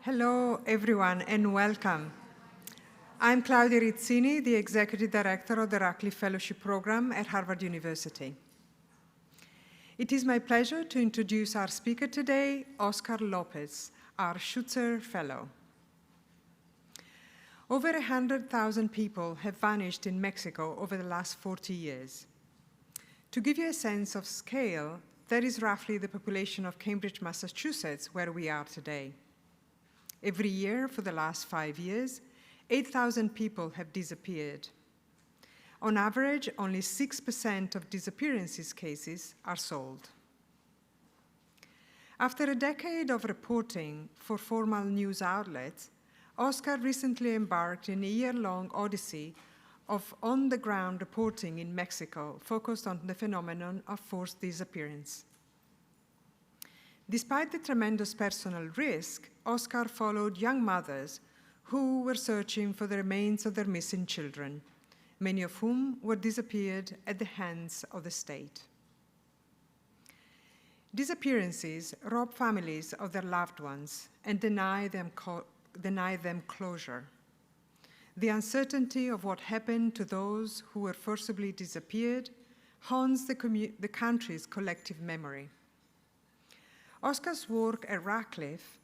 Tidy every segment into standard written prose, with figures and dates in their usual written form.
Hello, everyone, and welcome. I'm Claudia Rizzini, the Executive Director of the Radcliffe Fellowship Program at Harvard University. It is my pleasure to introduce our speaker today, Oscar Lopez, our Shutzer Fellow. Over 100,000 people have vanished in Mexico over the last 40 years. To give you a sense of scale, that is roughly the population of Cambridge, Massachusetts, where we are today. Every year for the last 5 years, 8,000 people have disappeared. On average, only 6% of disappearances cases are solved. After a decade of reporting for formal news outlets, Oscar recently embarked in a year-long odyssey of on-the-ground reporting in Mexico focused on the phenomenon of forced disappearance. Despite the tremendous personal risk, Oscar followed young mothers who were searching for the remains of their missing children, many of whom were disappeared at the hands of the state. Disappearances rob families of their loved ones and deny them closure. The uncertainty of what happened to those who were forcibly disappeared haunts the country's collective memory. Oscar's work at Radcliffe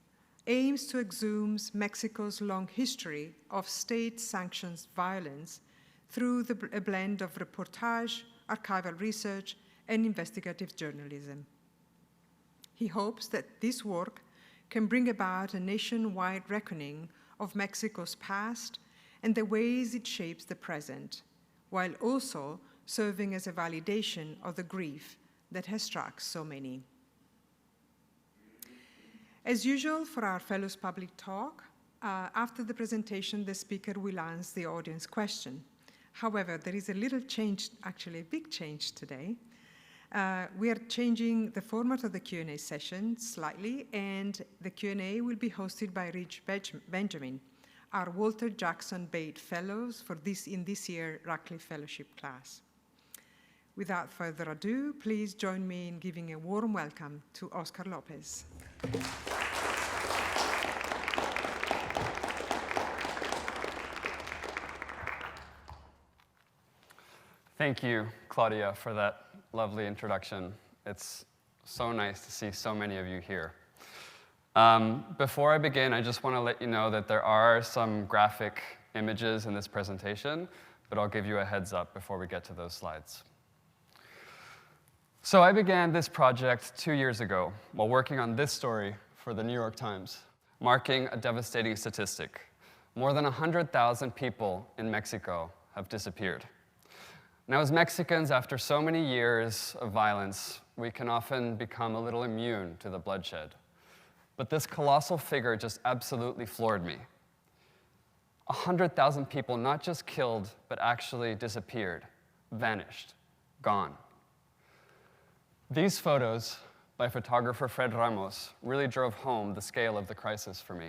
aims to exhume Mexico's long history of state-sanctioned violence through a blend of reportage, archival research, and investigative journalism. He hopes that this work can bring about a nationwide reckoning of Mexico's past and the ways it shapes the present, while also serving as a validation of the grief that has struck so many. As usual for our Fellows Public Talk, after the presentation, the speaker will answer the audience question. However, there is a little change, actually a big change today. We are changing the format of the Q&A session slightly, and the Q&A will be hosted by Rich Benjamin, our Walter Jackson Bate Fellows in this year's Radcliffe Fellowship class. Without further ado, please join me in giving a warm welcome to Oscar Lopez. Thank you, Claudia, for that lovely introduction. It's so nice to see so many of you here. Before I begin, I just want to let you know that there are some graphic images in this presentation, but I'll give you a heads up before we get to those slides. So I began this project 2 years ago while working on this story for the New York Times, marking a devastating statistic. More than 100,000 people in Mexico have disappeared. Now, as Mexicans, after so many years of violence, we can often become a little immune to the bloodshed. But this colossal figure just absolutely floored me. 100,000 people not just killed, but actually disappeared, vanished, gone. These photos by photographer Fred Ramos really drove home the scale of the crisis for me.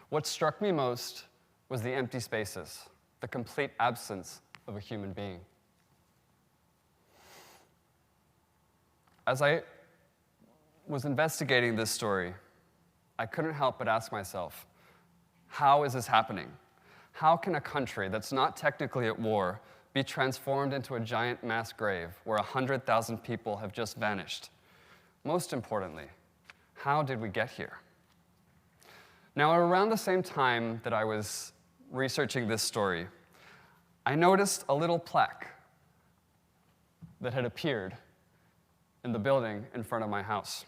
What struck me most was the empty spaces, the complete absence of a human being. As I was investigating this story, I couldn't help but ask myself, how is this happening? How can a country that's not technically at war be transformed into a giant mass grave where 100,000 people have just vanished? Most importantly, how did we get here? Now, around the same time that I was researching this story, I noticed a little plaque that had appeared in the building in front of my house.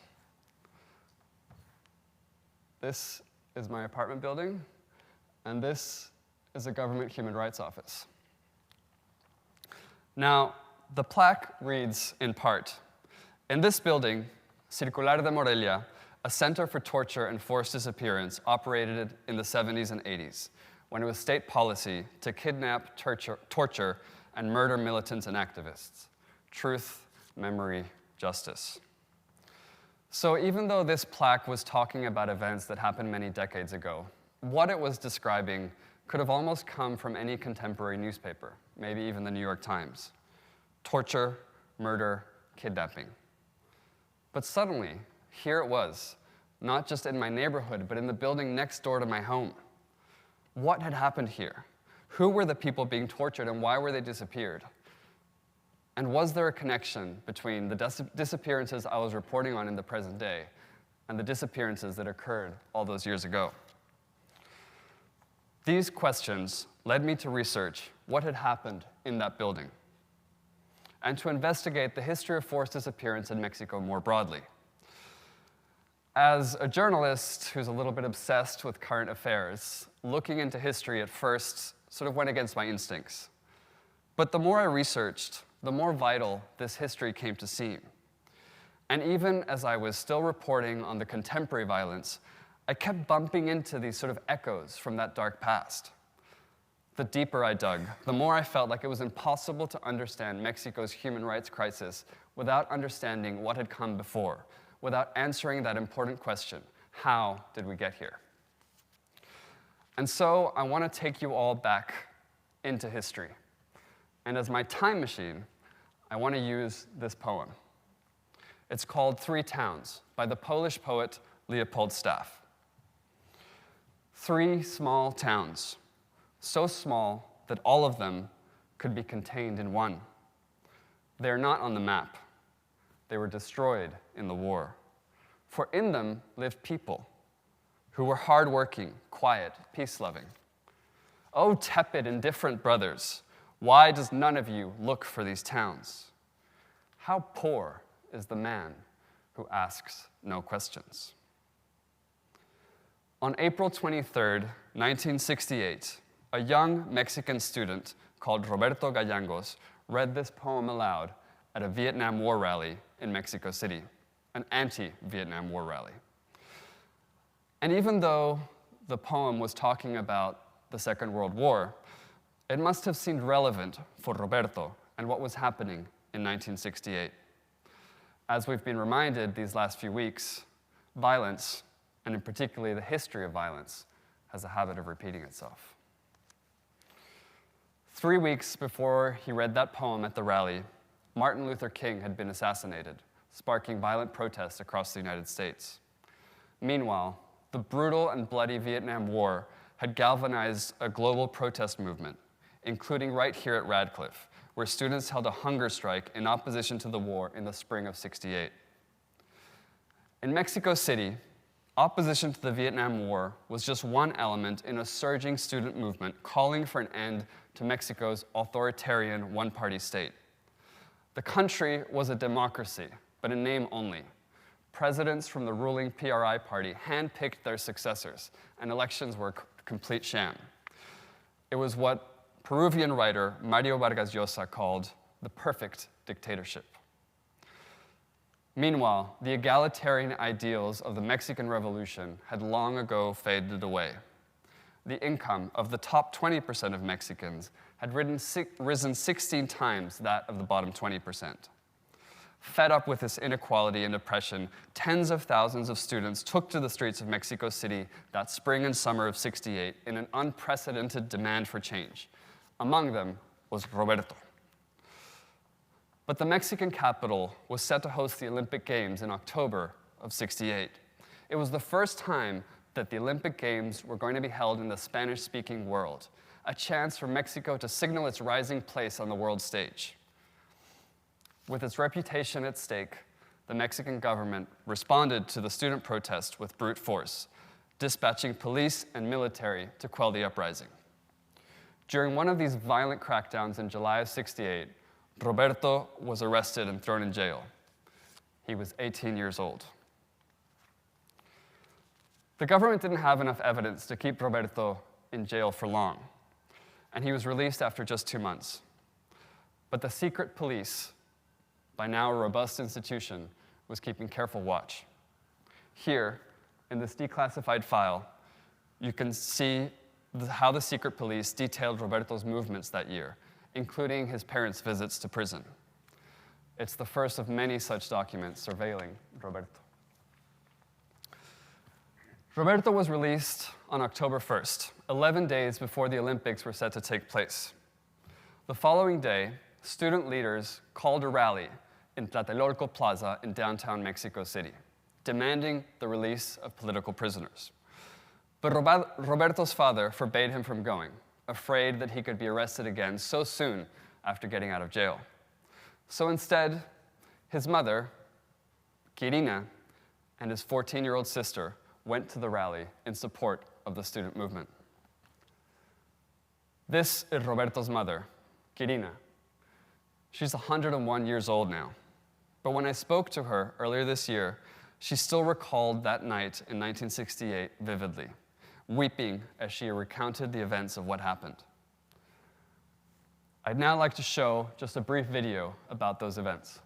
This is my apartment building, and this is a government human rights office. Now, the plaque reads in part, "In this building, Circular de Morelia, a center for torture and forced disappearance operated in the 70s and 80s, when it was state policy to kidnap, torture, and murder militants and activists. Truth, memory, justice." So even though this plaque was talking about events that happened many decades ago, what it was describing could have almost come from any contemporary newspaper, maybe even the New York Times. Torture, murder, kidnapping. But suddenly, here it was, not just in my neighborhood, but in the building next door to my home. What had happened here? Who were the people being tortured and why were they disappeared? And was there a connection between the disappearances I was reporting on in the present day and the disappearances that occurred all those years ago? These questions led me to research what had happened in that building and to investigate the history of forced disappearance in Mexico more broadly. As a journalist who's a little bit obsessed with current affairs, looking into history at first sort of went against my instincts. But the more I researched, the more vital this history came to seem. And even as I was still reporting on the contemporary violence, I kept bumping into these sort of echoes from that dark past. The deeper I dug, the more I felt like it was impossible to understand Mexico's human rights crisis without understanding what had come before, without answering that important question, how did we get here? And so I want to take you all back into history. And as my time machine, I want to use this poem. It's called 3 Towns by the Polish poet Leopold Staff. 3 small towns, so small that all of them could be contained in one. They are not on the map. They were destroyed in the war. For in them lived people who were hardworking, quiet, peace-loving. Oh, tepid, indifferent brothers, why does none of you look for these towns? How poor is the man who asks no questions. On April 23rd, 1968, a young Mexican student called Roberto Gallegos read this poem aloud at a Vietnam War rally in Mexico City, an anti-Vietnam War rally. And even though the poem was talking about the Second World War, it must have seemed relevant for Roberto and what was happening in 1968. As we've been reminded these last few weeks, violence, and in particular the history of violence, has a habit of repeating itself. 3 weeks before he read that poem at the rally, Martin Luther King had been assassinated, sparking violent protests across the United States. Meanwhile, the brutal and bloody Vietnam War had galvanized a global protest movement, including right here at Radcliffe, where students held a hunger strike in opposition to the war in the spring of '68. In Mexico City, opposition to the Vietnam War was just one element in a surging student movement calling for an end to Mexico's authoritarian one-party state. The country was a democracy, but in name only. Presidents from the ruling PRI party handpicked their successors, and elections were a complete sham. It was what Peruvian writer Mario Vargas Llosa called the perfect dictatorship. Meanwhile, the egalitarian ideals of the Mexican Revolution had long ago faded away. The income of the top 20% of Mexicans had risen 16 times that of the bottom 20%. Fed up with this inequality and oppression, tens of thousands of students took to the streets of Mexico City that spring and summer of '68 in an unprecedented demand for change. Among them was Roberto. But the Mexican capital was set to host the Olympic Games in October of '68. It was the first time that the Olympic Games were going to be held in the Spanish-speaking world, a chance for Mexico to signal its rising place on the world stage. With its reputation at stake, the Mexican government responded to the student protest with brute force, dispatching police and military to quell the uprising. During one of these violent crackdowns in July of '68, Roberto was arrested and thrown in jail. He was 18 years old. The government didn't have enough evidence to keep Roberto in jail for long, and he was released after just 2 months. But the secret police, by now a robust institution, was keeping careful watch. Here, in this declassified file, you can see how the secret police detailed Roberto's movements that year, including his parents' visits to prison. It's the first of many such documents surveilling Roberto. Roberto was released on October 1st, 11 days before the Olympics were set to take place. The following day, student leaders called a rally in Tlatelolco Plaza in downtown Mexico City. demanding the release of political prisoners. But Roberto's father forbade him from going, afraid that he could be arrested again so soon after getting out of jail. So instead, his mother, Quirina, and his 14-year-old sister went to the rally in support of the student movement. This is Roberto's mother, Quirina. She's 101 years old now. But when I spoke to her earlier this year, she still recalled that night in 1968 vividly, weeping as she recounted the events of what happened. I'd now like to show just a brief video about those events.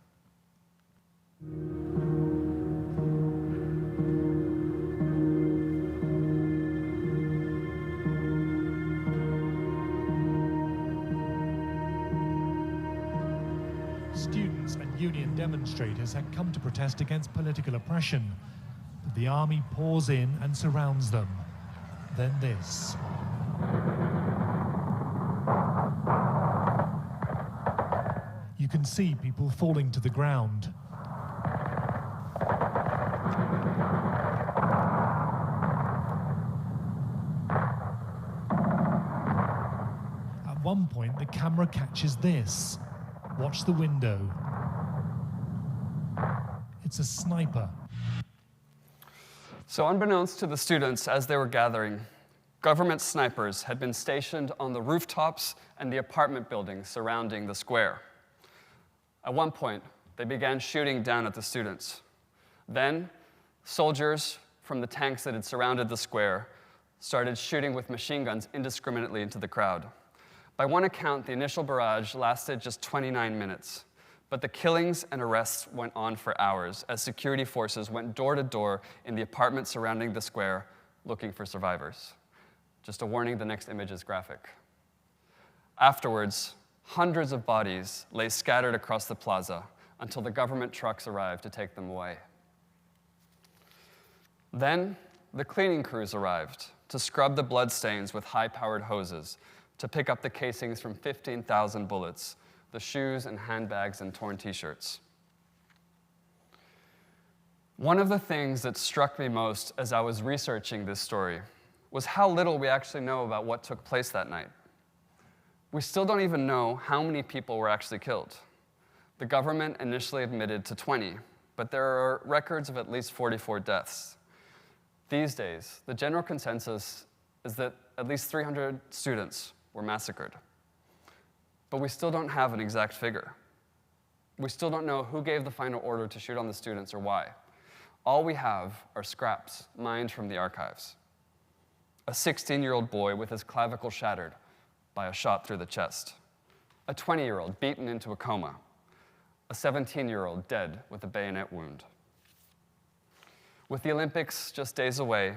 Students and union demonstrators had come to protest against political oppression, but the army pours in and surrounds them. Then this. You can see people falling to the ground. At one point, the camera catches this. Watch the window. It's a sniper. So unbeknownst to the students as they were gathering, government snipers had been stationed on the rooftops and the apartment buildings surrounding the square. At one point, they began shooting down at the students. Then, soldiers from the tanks that had surrounded the square started shooting with machine guns indiscriminately into the crowd. By one account, the initial barrage lasted just 29 minutes, but the killings and arrests went on for hours as security forces went door to door in the apartments surrounding the square looking for survivors. Just a warning, the next image is graphic. Afterwards, hundreds of bodies lay scattered across the plaza until the government trucks arrived to take them away. Then, the cleaning crews arrived to scrub the bloodstains with high-powered hoses, to pick up the casings from 15,000 bullets, the shoes and handbags and torn t-shirts. One of the things that struck me most as I was researching this story was how little we actually know about what took place that night. We still don't even know how many people were actually killed. The government initially admitted to 20, but there are records of at least 44 deaths. These days, the general consensus is that at least 300 students were massacred. But we still don't have an exact figure. We still don't know who gave the final order to shoot on the students or why. All we have are scraps mined from the archives. A 16-year-old boy with his clavicle shattered by a shot through the chest. A 20-year-old beaten into a coma. A 17-year-old dead with a bayonet wound. With the Olympics just days away,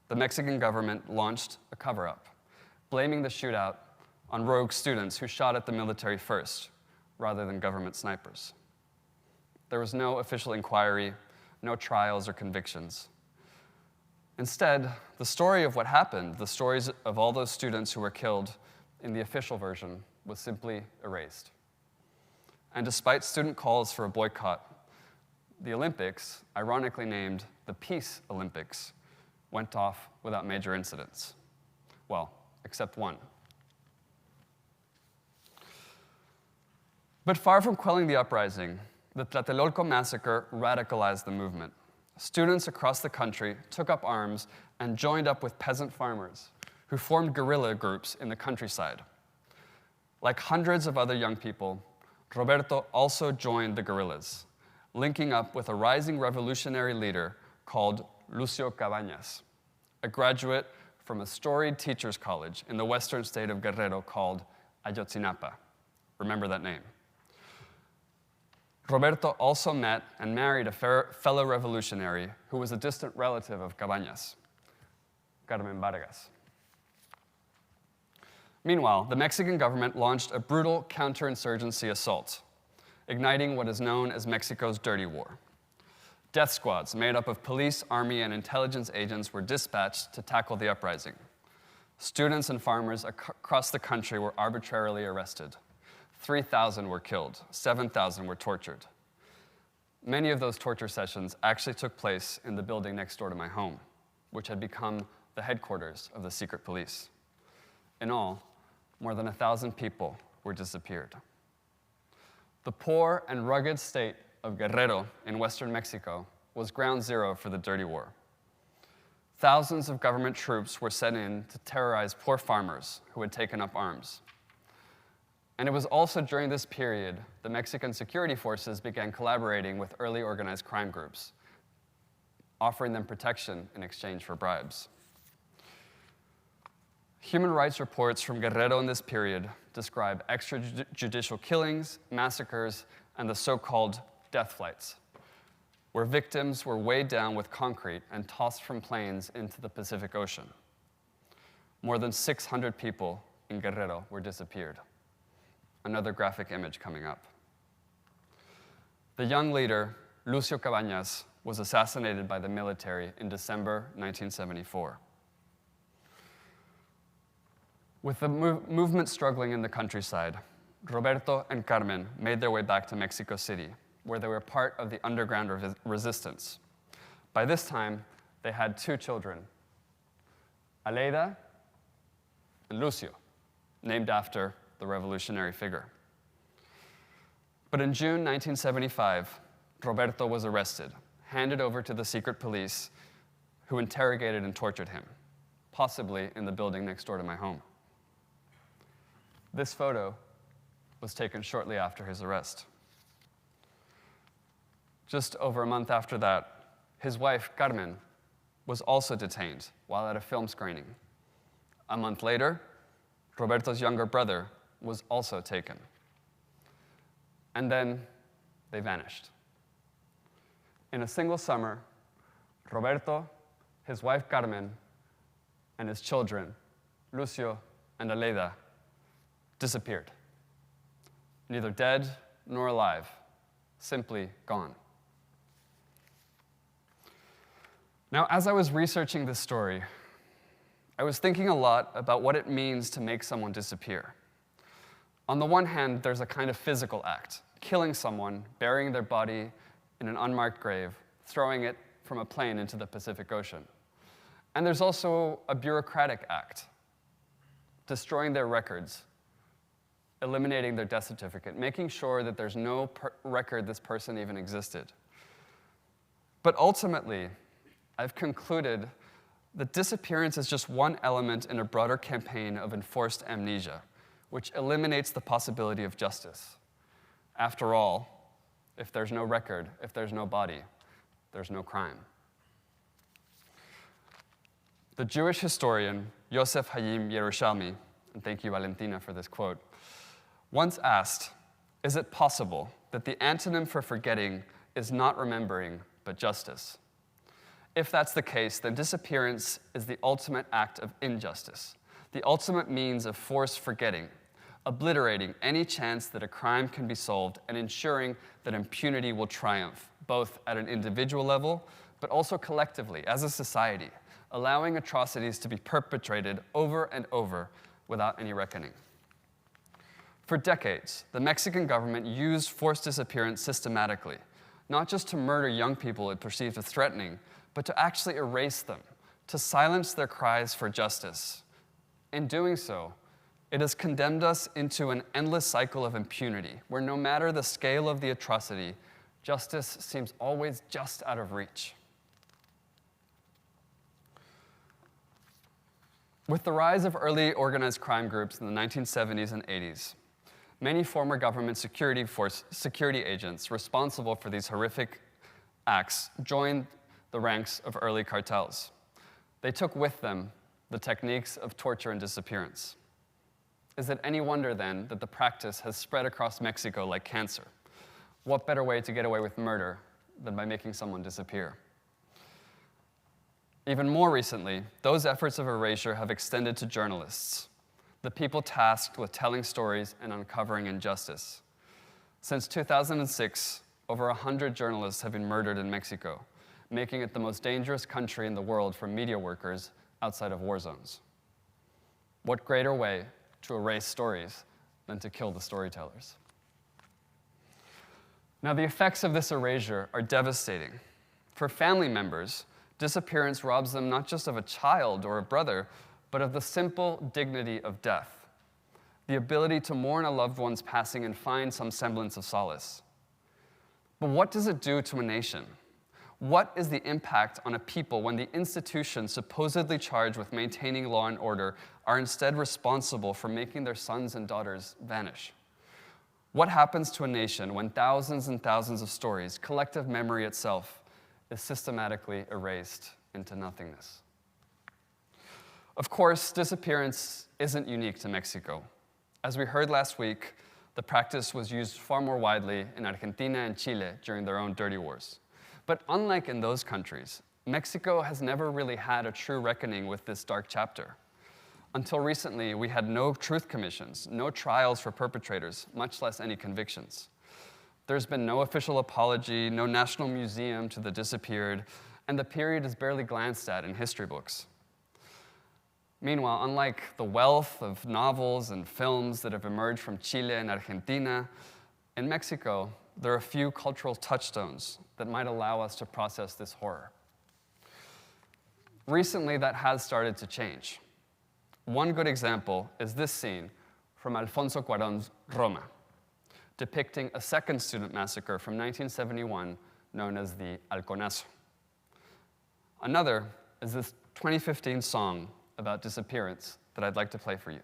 the Mexican government launched a cover-up, blaming the shootout on rogue students who shot at the military first, rather than government snipers. There was no official inquiry, no trials or convictions. Instead, the story of what happened, the stories of all those students who were killed in the official version, was simply erased. And despite student calls for a boycott, the Olympics, ironically named the Peace Olympics, went off without major incidents. Well, except one. But far from quelling the uprising, the Tlatelolco massacre radicalized the movement. Students across the country took up arms and joined up with peasant farmers who formed guerrilla groups in the countryside. Like hundreds of other young people, Roberto also joined the guerrillas, linking up with a rising revolutionary leader called Lucio Cabañas, a graduate from a storied teachers' college in the western state of Guerrero called Ayotzinapa. Remember that name. Roberto also met and married a fellow revolutionary who was a distant relative of Cabañas, Carmen Vargas. Meanwhile, the Mexican government launched a brutal counterinsurgency assault, igniting what is known as Mexico's Dirty War. Death squads made up of police, army, and intelligence agents were dispatched to tackle the uprising. Students and farmers across the country were arbitrarily arrested. 3,000 were killed, 7,000 were tortured. Many of those torture sessions actually took place in the building next door to my home, which had become the headquarters of the secret police. In all, more than 1,000 people were disappeared. The poor and rugged state of Guerrero in western Mexico was ground zero for the dirty war. Thousands of government troops were sent in to terrorize poor farmers who had taken up arms. And it was also during this period the Mexican security forces began collaborating with early organized crime groups, offering them protection in exchange for bribes. Human rights reports from Guerrero in this period describe extrajudicial killings, massacres, and the so-called death flights, where victims were weighed down with concrete and tossed from planes into the Pacific Ocean. More than 600 people in Guerrero were disappeared. Another graphic image coming up. The young leader, Lucio Cabañas, was assassinated by the military in December 1974. With the movement struggling in the countryside, Roberto and Carmen made their way back to Mexico City, where they were part of the underground resistance. By this time, they had 2 children, Aleida and Lucio, named after the revolutionary figure. But in June 1975, Roberto was arrested, handed over to the secret police, who interrogated and tortured him, possibly in the building next door to my home. This photo was taken shortly after his arrest. Just over a month after that, his wife, Carmen, was also detained while at a film screening. A month later, Roberto's younger brother was also taken. And then they vanished. In a single summer, Roberto, his wife Carmen, and his children, Lucio and Aleida, disappeared. Neither dead nor alive, simply gone. Now, as I was researching this story, I was thinking a lot about what it means to make someone disappear. On the one hand, there's a kind of physical act, killing someone, burying their body in an unmarked grave, throwing it from a plane into the Pacific Ocean. And there's also a bureaucratic act, destroying their records, eliminating their death certificate, making sure that there's no record this person even existed. But ultimately, I've concluded that disappearance is just one element in a broader campaign of enforced amnesia, which eliminates the possibility of justice. After all, if there's no record, if there's no body, there's no crime. The Jewish historian Yosef Hayim Yerushalmi, and thank you, Valentina, for this quote, once asked, is it possible that the antonym for forgetting is not remembering, but justice? If that's the case, then disappearance is the ultimate act of injustice, the ultimate means of forced forgetting, obliterating any chance that a crime can be solved and ensuring that impunity will triumph, both at an individual level, but also collectively, as a society, allowing atrocities to be perpetrated over and over without any reckoning. For decades, the Mexican government used forced disappearance systematically, not just to murder young people it perceived as threatening, but to actually erase them, to silence their cries for justice. In doing so, it has condemned us into an endless cycle of impunity, where no matter the scale of the atrocity, justice seems always just out of reach. With the rise of early organized crime groups in the 1970s and 80s, many former government security agents responsible for these horrific acts joined the ranks of early cartels. They took with them the techniques of torture and disappearance. Is it any wonder, then, that the practice has spread across Mexico like cancer? What better way to get away with murder than by making someone disappear? Even more recently, those efforts of erasure have extended to journalists, the people tasked with telling stories and uncovering injustice. Since 2006, over 100 journalists have been murdered in Mexico, making it the most dangerous country in the world for media workers outside of war zones. What greater way to erase stories than to kill the storytellers? Now, the effects of this erasure are devastating. For family members, disappearance robs them not just of a child or a brother, but of the simple dignity of death, the ability to mourn a loved one's passing and find some semblance of solace. But what does it do to a nation? What is the impact on a people when the institutions supposedly charged with maintaining law and order are instead responsible for making their sons and daughters vanish? What happens to a nation when thousands and thousands of stories, collective memory itself, is systematically erased into nothingness? Of course, disappearance isn't unique to Mexico. As we heard last week, the practice was used far more widely in Argentina and Chile during their own dirty wars. But unlike in those countries, Mexico has never really had a true reckoning with this dark chapter. Until recently, we had no truth commissions, no trials for perpetrators, much less any convictions. There's been no official apology, no national museum to the disappeared, and the period is barely glanced at in history books. Meanwhile, unlike the wealth of novels and films that have emerged from Chile and Argentina, in Mexico, there are a few cultural touchstones that might allow us to process this horror. Recently, that has started to change. One good example is this scene from Alfonso Cuarón's Roma, depicting a second student massacre from 1971 known as the Halconazo. Another is this 2015 song about disappearance that I'd like to play for you.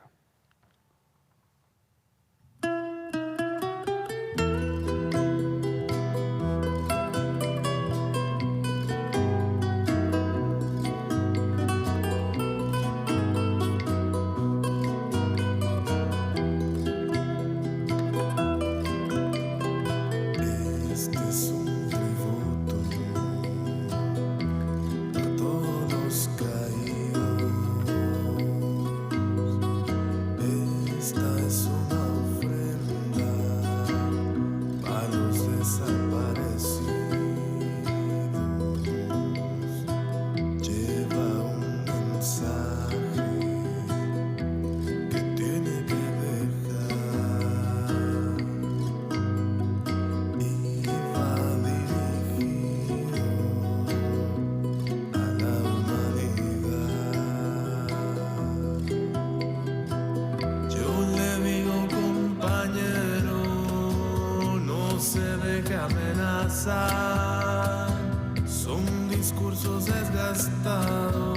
Son discursos desgastados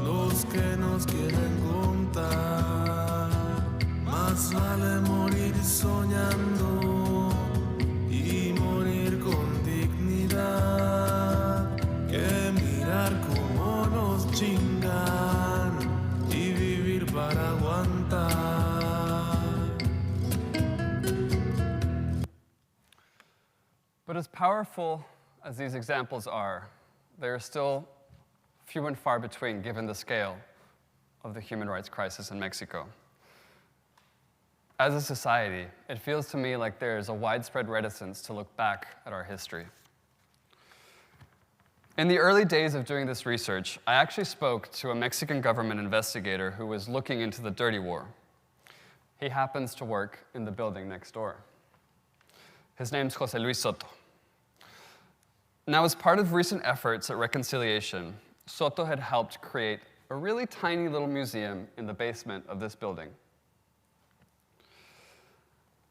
los que nos quieren contar. Más vale morir soñando y morir con dignidad que mirar cómo nos chingan y vivir para aguantar. But as powerful as these examples are, they are still few and far between given the scale of the human rights crisis in Mexico. As a society, it feels to me like there is a widespread reticence to look back at our history. In the early days of doing this research, I actually spoke to a Mexican government investigator who was looking into the dirty war. He happens to work in the building next door. His name's José Luis Soto. Now, as part of recent efforts at reconciliation, Soto had helped create a really tiny little museum in the basement of this building.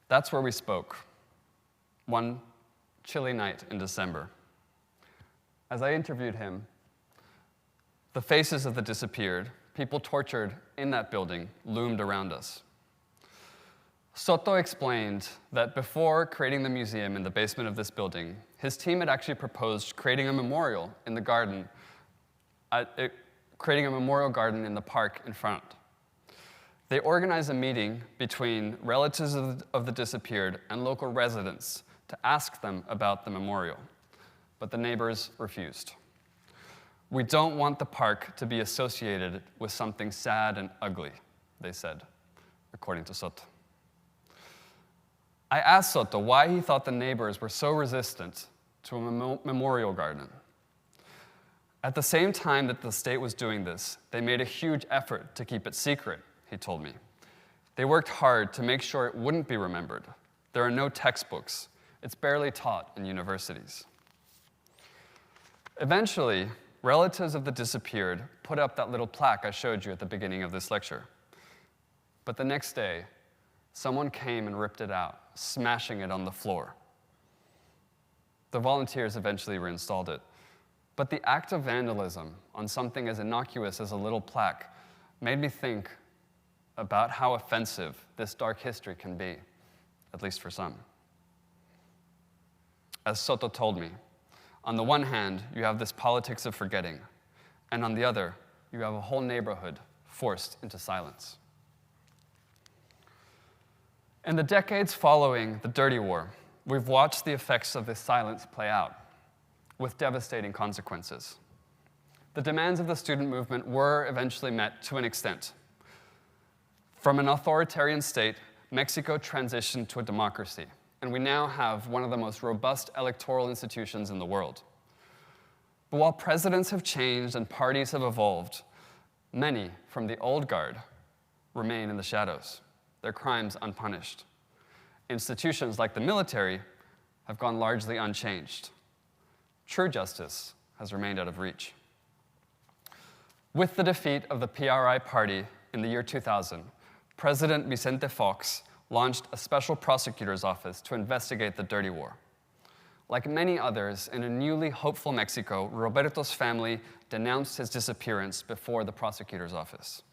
That's where we spoke, one chilly night in December. As I interviewed him, the faces of the disappeared, people tortured in that building, loomed around us. Soto explained that before creating the museum in the basement of this building, his team had actually proposed creating a memorial in the garden, creating a memorial garden in the park in front. They organized a meeting between relatives of the disappeared and local residents to ask them about the memorial, but the neighbors refused. "We don't want the park to be associated with something sad and ugly," they said, according to Soto. I asked Soto why he thought the neighbors were so resistant to a memorial garden. At the same time that the state was doing this, they made a huge effort to keep it secret, he told me. They worked hard to make sure it wouldn't be remembered. There are no textbooks. It's barely taught in universities. Eventually, relatives of the disappeared put up that little plaque I showed you at the beginning of this lecture. But the next day, someone came and ripped it out, smashing it on the floor. The volunteers eventually reinstalled it. But the act of vandalism on something as innocuous as a little plaque made me think about how offensive this dark history can be, at least for some. As Soto told me, on the one hand, you have this politics of forgetting, and on the other, you have a whole neighborhood forced into silence. In the decades following the Dirty War, we've watched the effects of this silence play out, with devastating consequences. The demands of the student movement were eventually met to an extent. From an authoritarian state, Mexico transitioned to a democracy, and we now have one of the most robust electoral institutions in the world. But while presidents have changed and parties have evolved, many from the old guard remain in the shadows, their crimes unpunished. Institutions like the military have gone largely unchanged. True justice has remained out of reach. With the defeat of the PRI party in the year 2000, President Vicente Fox launched a special prosecutor's office to investigate the Dirty War. Like many others in a newly hopeful Mexico, Roberto's family denounced his disappearance before the prosecutor's office.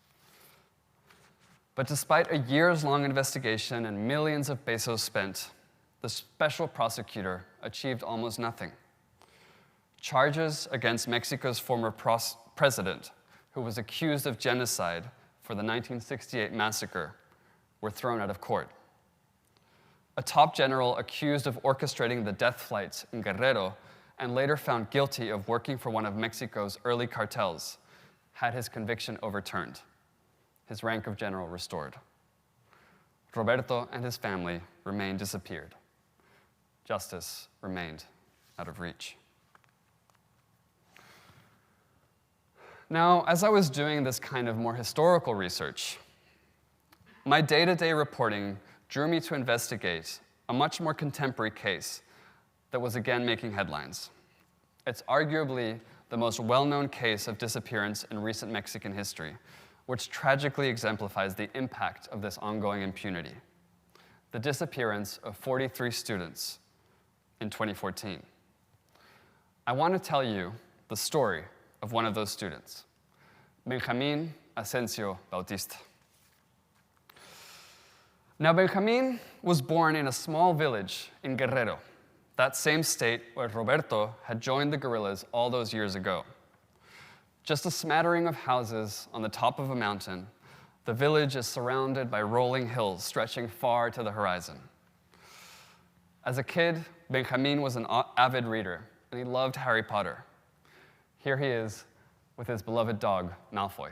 But despite a years-long investigation and millions of pesos spent, the special prosecutor achieved almost nothing. Charges against Mexico's former president, who was accused of genocide for the 1968 massacre, were thrown out of court. A top general accused of orchestrating the death flights in Guerrero and later found guilty of working for one of Mexico's early cartels had his conviction overturned, his rank of general restored. Roberto and his family remained disappeared. Justice remained out of reach. Now, as I was doing this kind of more historical research, my day-to-day reporting drew me to investigate a much more contemporary case that was again making headlines. It's arguably the most well-known case of disappearance in recent Mexican history, which tragically exemplifies the impact of this ongoing impunity: the disappearance of 43 students in 2014. I want to tell you the story of one of those students, Benjamín Asensio Bautista. Now, Benjamín was born in a small village in Guerrero, that same state where Roberto had joined the guerrillas all those years ago. Just a smattering of houses on the top of a mountain, the village is surrounded by rolling hills stretching far to the horizon. As a kid, Benjamín was an avid reader, and he loved Harry Potter. Here he is with his beloved dog, Malfoy.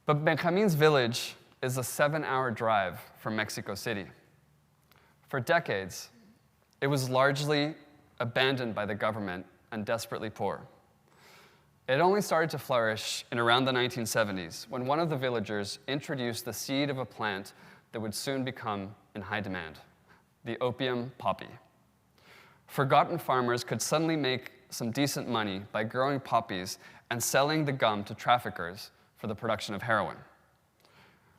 But Benjamín's village is a 7-hour drive from Mexico City. For decades, it was largely abandoned by the government and desperately poor. It only started to flourish in around the 1970s when one of the villagers introduced the seed of a plant that would soon become in high demand, the opium poppy. Forgotten farmers could suddenly make some decent money by growing poppies and selling the gum to traffickers for the production of heroin.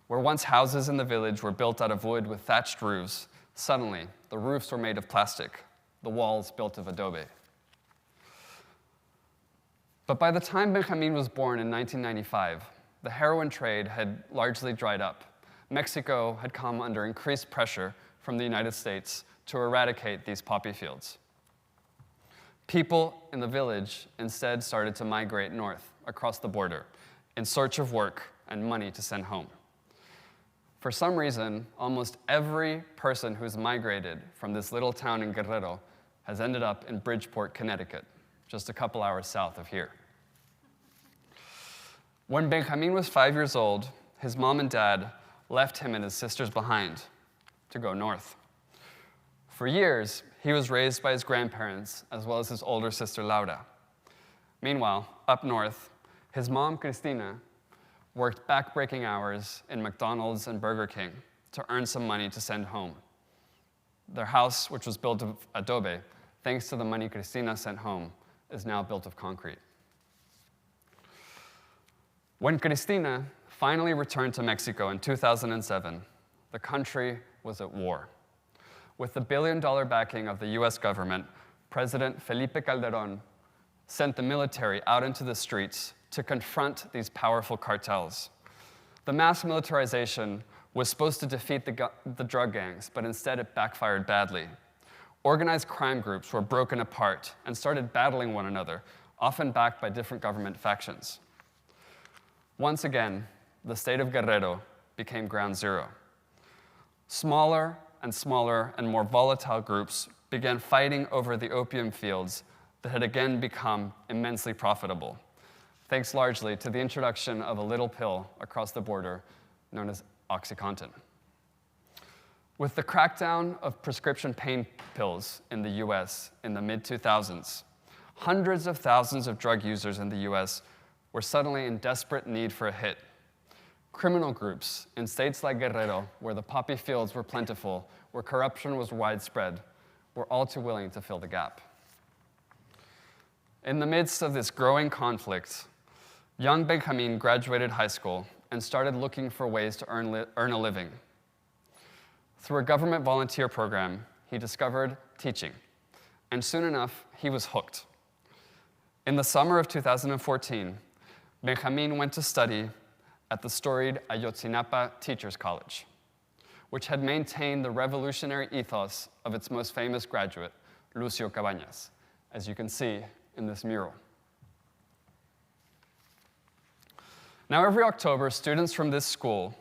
Where once houses in the village were built out of wood with thatched roofs, suddenly the roofs were made of plastic, the walls built of adobe. But by the time Benjamín was born in 1995, the heroin trade had largely dried up. Mexico had come under increased pressure from the United States to eradicate these poppy fields. People in the village instead started to migrate north across the border in search of work and money to send home. For some reason, almost every person who's migrated from this little town in Guerrero has ended up in Bridgeport, Connecticut, just a couple hours south of here. When Benjamín was 5 years old, his mom and dad left him and his sisters behind to go north. For years, he was raised by his grandparents as well as his older sister Laura. Meanwhile, up north, his mom Cristina worked back-breaking hours in McDonald's and Burger King to earn some money to send home. Their house, which was built of adobe, thanks to the money Cristina sent home, is now built of concrete. When Cristina finally returned to Mexico in 2007, the country was at war. With the billion-dollar backing of the US government, President Felipe Calderón sent the military out into the streets to confront these powerful cartels. The mass militarization was supposed to defeat the drug gangs, but instead it backfired badly. Organized crime groups were broken apart and started battling one another, often backed by different government factions. Once again, the state of Guerrero became ground zero. Smaller and more volatile groups began fighting over the opium fields that had again become immensely profitable, thanks largely to the introduction of a little pill across the border known as OxyContin. With the crackdown of prescription pain pills in the US in the mid-2000s, hundreds of thousands of drug users in the US were suddenly in desperate need for a hit. Criminal groups in states like Guerrero, where the poppy fields were plentiful, where corruption was widespread, were all too willing to fill the gap. In the midst of this growing conflict, young Benjamin graduated high school and started looking for ways to earn a living. Through a government volunteer program, he discovered teaching, and soon enough, he was hooked. In the summer of 2014, Benjamin went to study at the storied Ayotzinapa Teachers College, which had maintained the revolutionary ethos of its most famous graduate, Lucio Cabañas, as you can see in this mural. Now, every October, students from this school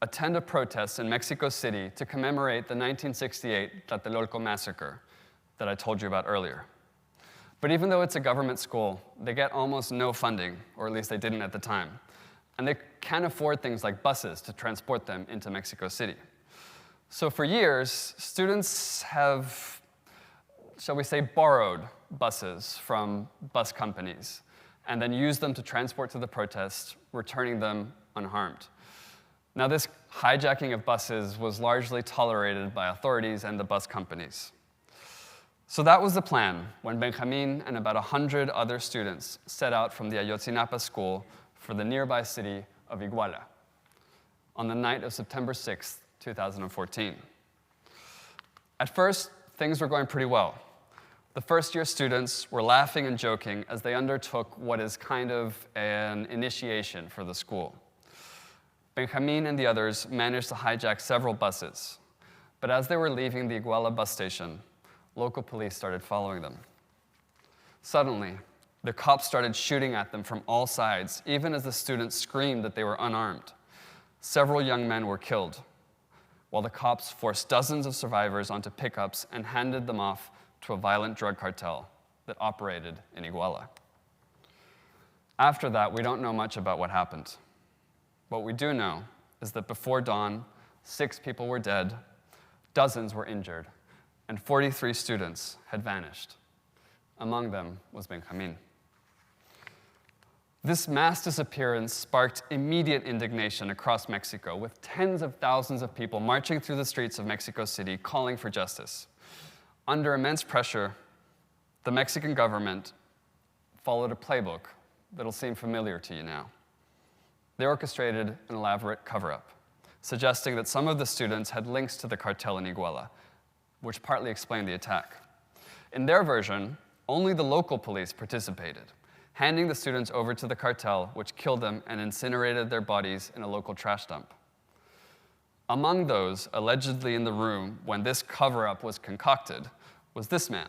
attend a protest in Mexico City to commemorate the 1968 Tlatelolco massacre that I told you about earlier. But even though it's a government school, they get almost no funding, or at least they didn't at the time. And they can't afford things like buses to transport them into Mexico City. So for years, students have, shall we say, borrowed buses from bus companies and then used them to transport to the protest, returning them unharmed. Now, this hijacking of buses was largely tolerated by authorities and the bus companies. So that was the plan when Benjamin and about 100 other students set out from the Ayotzinapa school for the nearby city of Iguala on the night of September 6th, 2014. At first, things were going pretty well. The first-year students were laughing and joking as they undertook what is kind of an initiation for the school. Benjamin and the others managed to hijack several buses, but as they were leaving the Iguala bus station, local police started following them. Suddenly, the cops started shooting at them from all sides, even as the students screamed that they were unarmed. Several young men were killed, while the cops forced dozens of survivors onto pickups and handed them off to a violent drug cartel that operated in Iguala. After that, we don't know much about what happened. What we do know is that before dawn, 6 people were dead, dozens were injured, and 43 students had vanished. Among them was Benjamin. This mass disappearance sparked immediate indignation across Mexico, with tens of thousands of people marching through the streets of Mexico City calling for justice. Under immense pressure, the Mexican government followed a playbook that'll seem familiar to you now. They orchestrated an elaborate cover-up, suggesting that some of the students had links to the cartel in Iguala, which partly explained the attack. In their version, only the local police participated, handing the students over to the cartel, which killed them and incinerated their bodies in a local trash dump. Among those allegedly in the room when this cover-up was concocted was this man,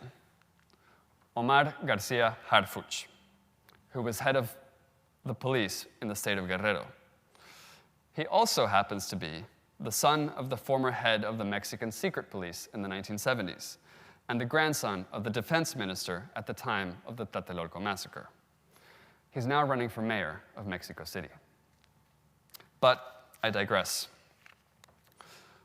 Omar Garcia Harfuch, who was head of the police in the state of Guerrero. He also happens to be the son of the former head of the Mexican secret police in the 1970s, and the grandson of the defense minister at the time of the Tlatelolco massacre. He's now running for mayor of Mexico City. But I digress.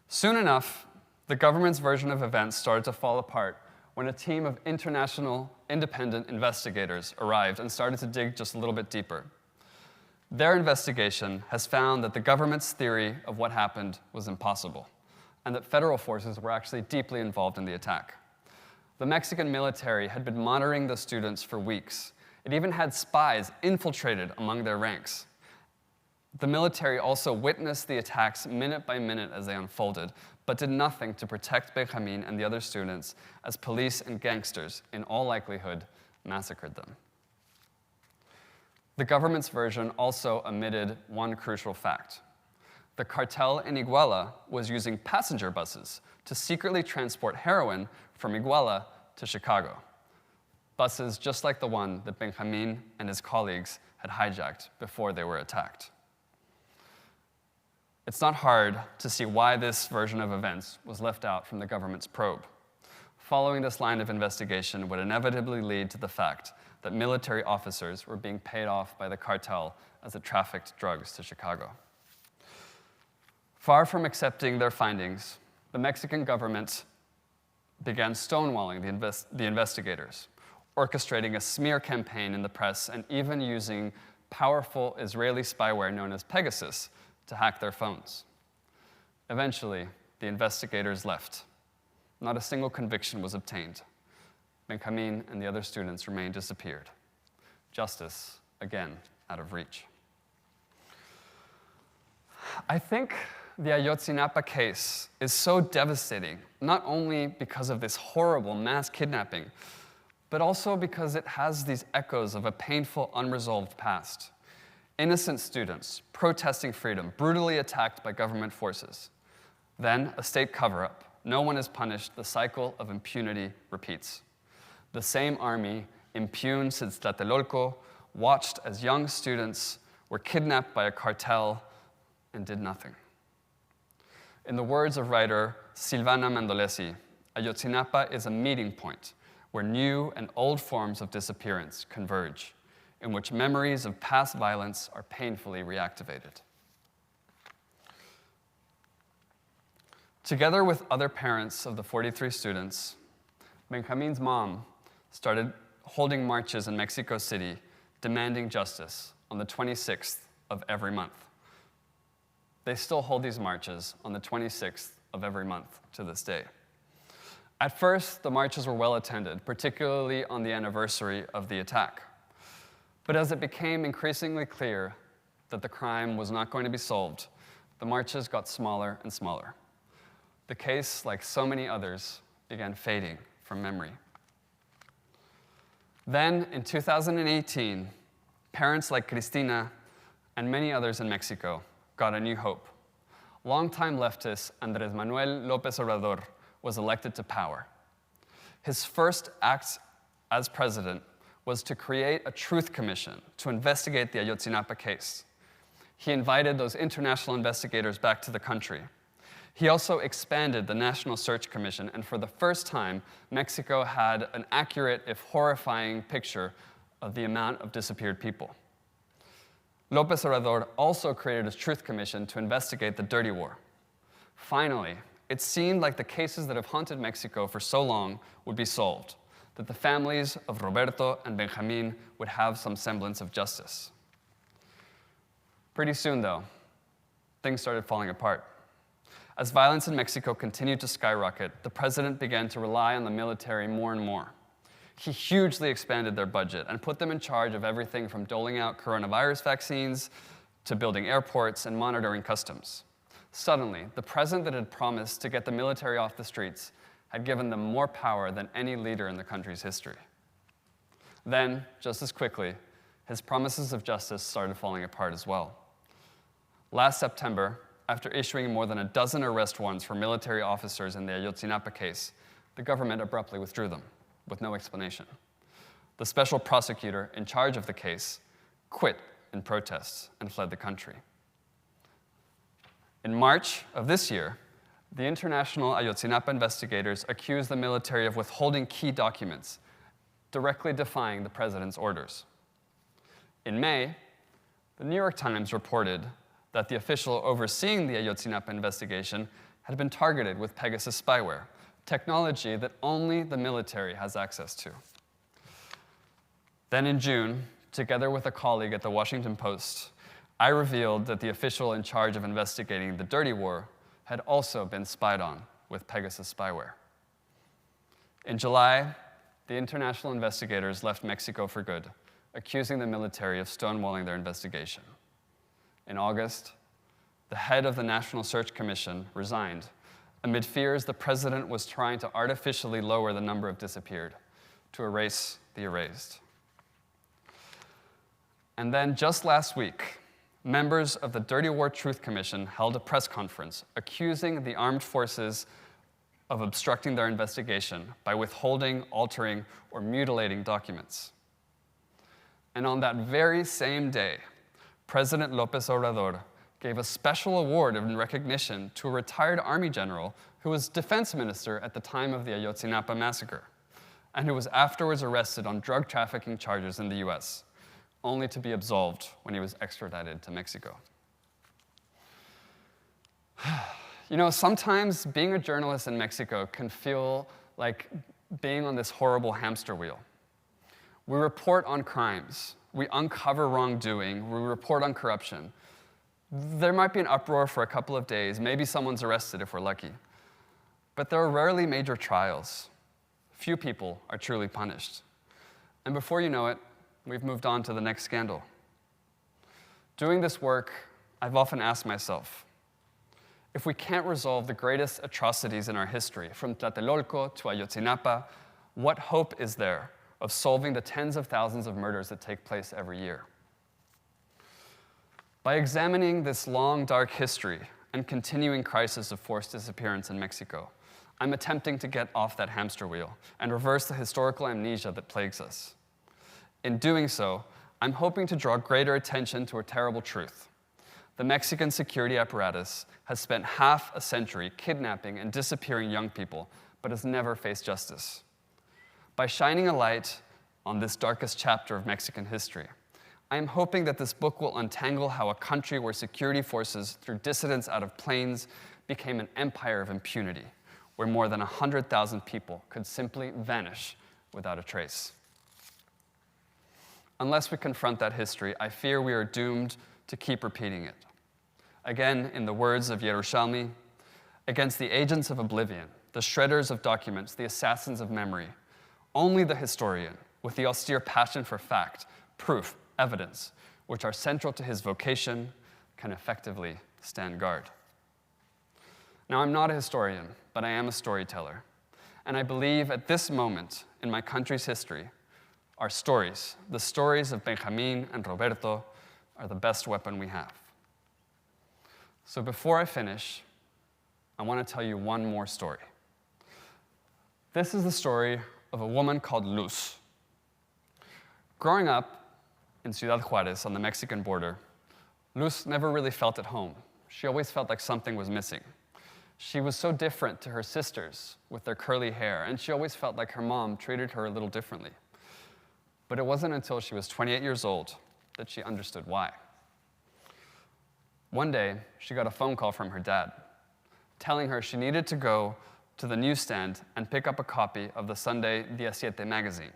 Soon enough, the government's version of events started to fall apart when a team of international independent investigators arrived and started to dig just a little bit deeper. Their investigation has found that the government's theory of what happened was impossible, and that federal forces were actually deeply involved in the attack. The Mexican military had been monitoring the students for weeks. It even had spies infiltrated among their ranks. The military also witnessed the attacks minute by minute as they unfolded, but did nothing to protect Benjamin and the other students, as police and gangsters, in all likelihood, massacred them. The government's version also omitted one crucial fact. The cartel in Iguala was using passenger buses to secretly transport heroin from Iguala to Chicago. Buses just like the one that Benjamin and his colleagues had hijacked before they were attacked. It's not hard to see why this version of events was left out from the government's probe. Following this line of investigation would inevitably lead to the fact that military officers were being paid off by the cartel as it trafficked drugs to Chicago. Far from accepting their findings, the Mexican government began stonewalling the investigators, orchestrating a smear campaign in the press and even using powerful Israeli spyware known as Pegasus to hack their phones. Eventually, the investigators left. Not a single conviction was obtained. Benjamin and the other students remained disappeared. Justice, again, out of reach. I think the Ayotzinapa case is so devastating, not only because of this horrible mass kidnapping, but also because it has these echoes of a painful, unresolved past. Innocent students protesting freedom, brutally attacked by government forces. Then a state cover-up. No one is punished. The cycle of impunity repeats. The same army, impugned since Tlatelolco, watched as young students were kidnapped by a cartel and did nothing. In the words of writer Silvana Mandolesi, Ayotzinapa is a meeting point where new and old forms of disappearance converge, in which memories of past violence are painfully reactivated. Together with other parents of the 43 students, Benjamin's mom started holding marches in Mexico City demanding justice on the 26th of every month. They still hold these marches on the 26th of every month to this day. At first, the marches were well attended, particularly on the anniversary of the attack. But as it became increasingly clear that the crime was not going to be solved, the marches got smaller and smaller. The case, like so many others, began fading from memory. Then, in 2018, parents like Cristina and many others in Mexico got a new hope. Longtime leftist Andrés Manuel López Obrador was elected to power. His first act as president was to create a truth commission to investigate the Ayotzinapa case. He invited those international investigators back to the country. He also expanded the National Search Commission, and for the first time, Mexico had an accurate, if horrifying, picture of the amount of disappeared people. López Obrador also created a truth commission to investigate the dirty war. Finally, it seemed like the cases that have haunted Mexico for so long would be solved, that the families of Roberto and Benjamin would have some semblance of justice. Pretty soon, though, things started falling apart. As violence in Mexico continued to skyrocket, the president began to rely on the military more and more. He hugely expanded their budget and put them in charge of everything from doling out coronavirus vaccines to building airports and monitoring customs. Suddenly, the president that had promised to get the military off the streets had given them more power than any leader in the country's history. Then, just as quickly, his promises of justice started falling apart as well. Last September, after issuing more than a dozen arrest warrants for military officers in the Ayotzinapa case, the government abruptly withdrew them, with no explanation. The special prosecutor in charge of the case quit in protest and fled the country. In March of this year, the international Ayotzinapa investigators accused the military of withholding key documents, directly defying the president's orders. In May, the New York Times reported that the official overseeing the Ayotzinapa investigation had been targeted with Pegasus spyware, technology that only the military has access to. Then in June, together with a colleague at the Washington Post, I revealed that the official in charge of investigating the dirty war had also been spied on with Pegasus spyware. In July, the international investigators left Mexico for good, accusing the military of stonewalling their investigation. In August, the head of the National Search Commission resigned amid fears the president was trying to artificially lower the number of disappeared to erase the erased. And then just last week, members of the Dirty War Truth Commission held a press conference accusing the armed forces of obstructing their investigation by withholding, altering, or mutilating documents. And on that very same day, President Lopez Obrador gave a special award in recognition to a retired Army general who was defense minister at the time of the Ayotzinapa massacre, and who was afterwards arrested on drug trafficking charges in the US, only to be absolved when he was extradited to Mexico. You know, sometimes being a journalist in Mexico can feel like being on this horrible hamster wheel. We report on crimes, we uncover wrongdoing, we report on corruption. There might be an uproar for a couple of days, maybe someone's arrested if we're lucky. But there are rarely major trials. Few people are truly punished. And before you know it, we've moved on to the next scandal. Doing this work, I've often asked myself, if we can't resolve the greatest atrocities in our history, from Tlatelolco to Ayotzinapa, what hope is there of solving the tens of thousands of murders that take place every year? By examining this long, dark history and continuing crisis of forced disappearance in Mexico, I'm attempting to get off that hamster wheel and reverse the historical amnesia that plagues us. In doing so, I'm hoping to draw greater attention to a terrible truth. The Mexican security apparatus has spent half a century kidnapping and disappearing young people, but has never faced justice. By shining a light on this darkest chapter of Mexican history, I am hoping that this book will untangle how a country where security forces threw dissidents out of planes became an empire of impunity, where more than 100,000 people could simply vanish without a trace. Unless we confront that history, I fear we are doomed to keep repeating it. Again, in the words of Yerushalmi, against the agents of oblivion, the shredders of documents, the assassins of memory, only the historian, with the austere passion for fact, proof, evidence, which are central to his vocation, can effectively stand guard. Now, I'm not a historian, but I am a storyteller. And I believe at this moment in my country's history, our stories, the stories of Benjamin and Roberto, are the best weapon we have. So before I finish, I want to tell you one more story. This is the story of a woman called Luz. Growing up in Ciudad Juárez on the Mexican border, Luz never really felt at home. She always felt like something was missing. She was so different to her sisters with their curly hair, and she always felt like her mom treated her a little differently. But it wasn't until she was 28 years old that she understood why. One day, she got a phone call from her dad, telling her she needed to go to the newsstand and pick up a copy of the Sunday Dia Siete magazine.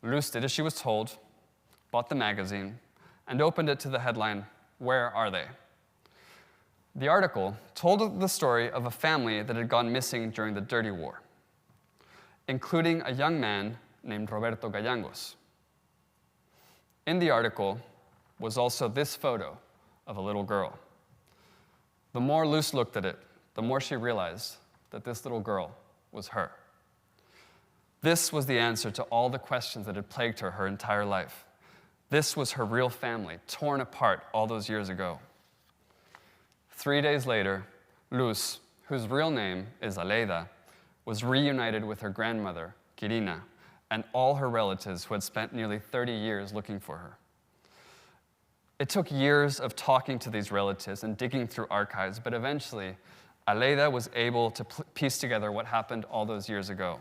Luz did as she was told, bought the magazine, and opened it to the headline, "Where are they?" The article told the story of a family that had gone missing during the Dirty War, including a young man named Roberto Gallangos. In the article was also this photo of a little girl. The more Luz looked at it, the more she realized that this little girl was her. This was the answer to all the questions that had plagued her entire life. This was her real family, torn apart all those years ago. 3 days later, Luz, whose real name is Aleida, was reunited with her grandmother, Quirina, and all her relatives who had spent nearly 30 years looking for her. It took years of talking to these relatives and digging through archives, but eventually, Aleida was able to piece together what happened all those years ago.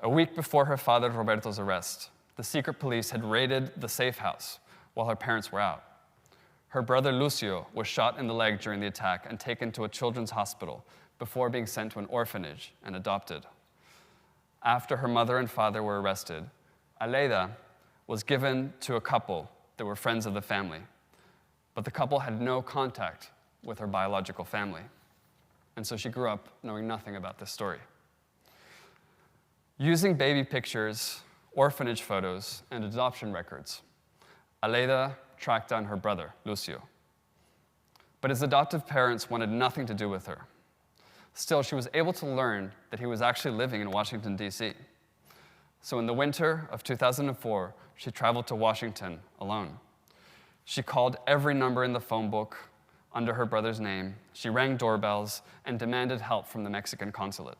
A week before her father Roberto's arrest, the secret police had raided the safe house while her parents were out. Her brother Lucio was shot in the leg during the attack and taken to a children's hospital before being sent to an orphanage and adopted. After her mother and father were arrested, Aleida was given to a couple that were friends of the family, but the couple had no contact with her biological family. And so she grew up knowing nothing about this story. Using baby pictures, orphanage photos, and adoption records, Aleida tracked down her brother, Lucio. But his adoptive parents wanted nothing to do with her. Still, she was able to learn that he was actually living in Washington, D.C. So in the winter of 2004, she traveled to Washington alone. She called every number in the phone book under her brother's name. She rang doorbells and demanded help from the Mexican consulate.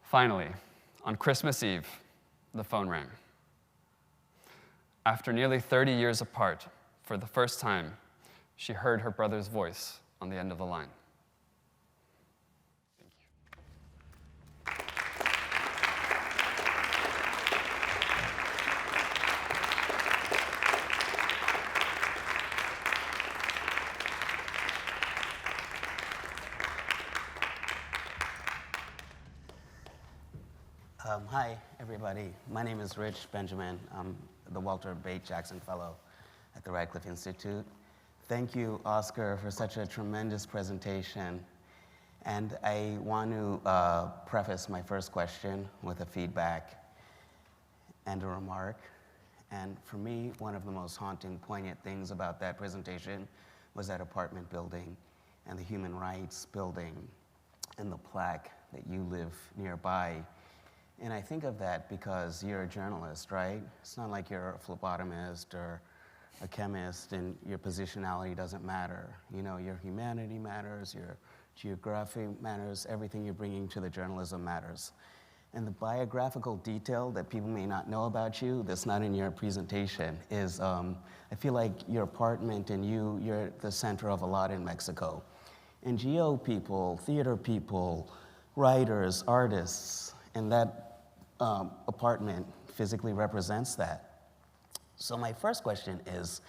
Finally, on Christmas Eve, the phone rang. After nearly 30 years apart, for the first time, she heard her brother's voice on the end of the line. Hi, everybody. My name is Rich Benjamin. I'm the Walter Bate Jackson Fellow at the Radcliffe Institute. Thank you, Oscar, for such a tremendous presentation. And I want to preface my first question with a feedback and a remark. And for me, one of the most haunting, poignant things about that presentation was that apartment building and the human rights building and the plaque that you live nearby. And I think of that because you're a journalist, right? It's not like you're a phlebotomist or a chemist and your positionality doesn't matter. You know, your humanity matters, your geography matters, everything you're bringing to the journalism matters. And the biographical detail that people may not know about you that's not in your presentation is, I feel like your apartment and you're the center of a lot in Mexico. NGO people, theater people, writers, artists, and that apartment physically represents that. So my first question is,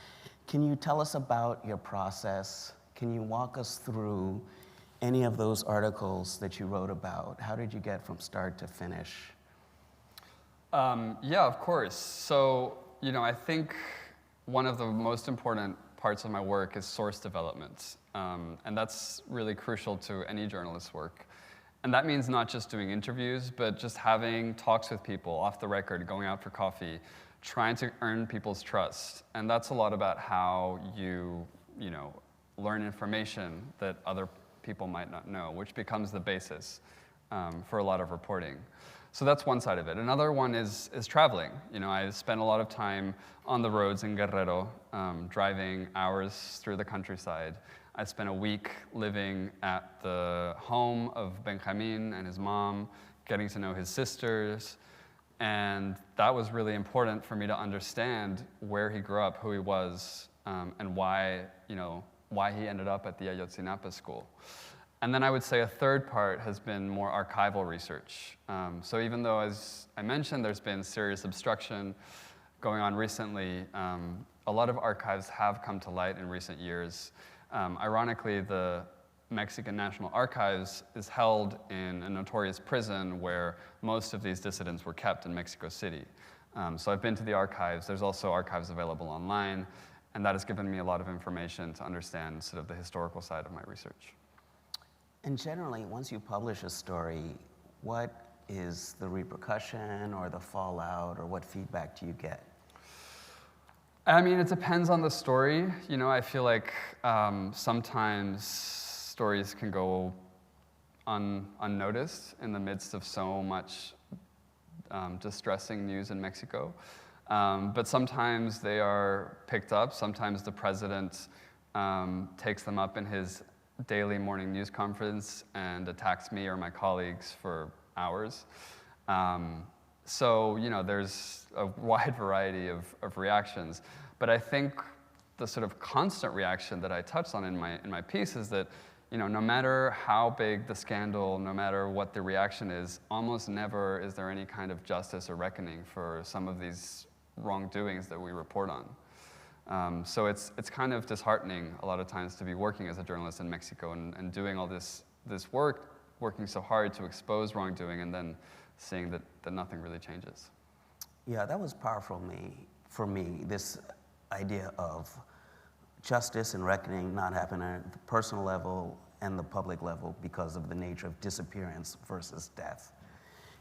can you tell us about your process? Can you walk us through any of those articles that you wrote about? How did you get from start to finish? Yeah, of course. So, I think one of the most important parts of my work is source development. And that's really crucial to any journalist's work. And that means not just doing interviews, but just having talks with people off the record, going out for coffee, trying to earn people's trust. And that's a lot about how you learn information that other people might not know, which becomes the basis for a lot of reporting. So that's one side of it. Another one is traveling. I spent a lot of time on the roads in Guerrero, driving hours through the countryside. I spent a week living at the home of Benjamin and his mom, getting to know his sisters, and that was really important for me to understand where he grew up, who he was, and why he ended up at the Ayotzinapa school. And then I would say a third part has been more archival research. So even though, as I mentioned, there's been serious obstruction going on recently, a lot of archives have come to light in recent years. Ironically, the Mexican National Archives is held in a notorious prison where most of these dissidents were kept in Mexico City. So I've been to the archives. There's also archives available online, and that has given me a lot of information to understand sort of the historical side of my research. And generally, once you publish a story, what is the repercussion or the fallout, or what feedback do you get? I mean, it depends on the story. I feel like sometimes stories can go unnoticed in the midst of so much distressing news in Mexico. But sometimes they are picked up. Sometimes the president takes them up in his daily morning news conference and attacks me or my colleagues for hours. So, there's a wide variety of reactions. But I think the sort of constant reaction that I touched on in my piece is that, no matter how big the scandal, no matter what the reaction is, almost never is there any kind of justice or reckoning for some of these wrongdoings that we report on. So it's kind of disheartening a lot of times to be working as a journalist in Mexico and doing all this work, working so hard to expose wrongdoing, and then seeing that nothing really changes. Yeah, that was powerful to me. for me, this idea of justice and reckoning not happening at the personal level and the public level because of the nature of disappearance versus death.